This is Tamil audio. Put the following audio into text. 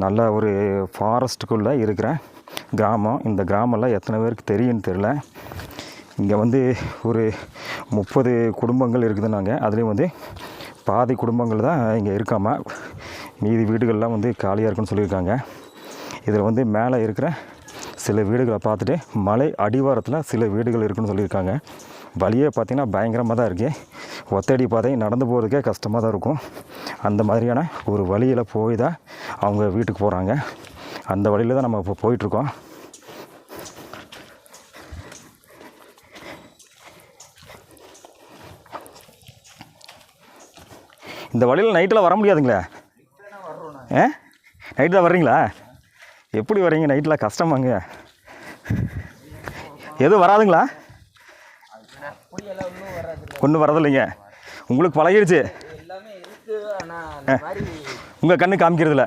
நல்ல ஒரு ஃபாரஸ்ட்டுக்குள்ளே இருக்கிற கிராமம். இந்த கிராமம்லாம் எத்தனை பேருக்கு தெரியும்னு தெரில. இங்கே வந்து ஒரு 30 குடும்பங்கள் இருக்குதுன்னாங்க. அதுலேயும் வந்து பாதி குடும்பங்கள் தான் இங்கே இருக்காமல், மீதி வீடுகள்லாம் வந்து காலியாக இருக்குன்னு சொல்லியிருக்காங்க. இதில் வந்து மேலே இருக்கிற சில வீடுகளை பார்த்துட்டு மலை அடிவாரத்தில் சில வீடுகள் இருக்குன்னு சொல்லியிருக்காங்க. வழியே பார்த்திங்கன்னா பயங்கரமாக தான் இருக்குது. ஒத்தடி பாதை, நடந்து போகிறதுக்கே கஷ்டமாக தான் இருக்கும். அந்த மாதிரியான ஒரு வழியில் போய் தான் அவங்க வீட்டுக்கு போகிறாங்க. அந்த வழியில் தான் நம்ம இப்போ போயிட்டுருக்கோம். இந்த வழியில் நைட்டில் வர முடியாதுங்களே? நைட்டு தான் வர்றீங்களா? எப்படி வர்றீங்க நைட்டில்? கஷ்டமாங்க. எதுவும் வராதுங்களா? ஒன்றும் வரதில்லைங்க. உங்களுக்கு பழகிடுச்சு. உங்கள் கண்ணு காமிக்கிறதில்ல.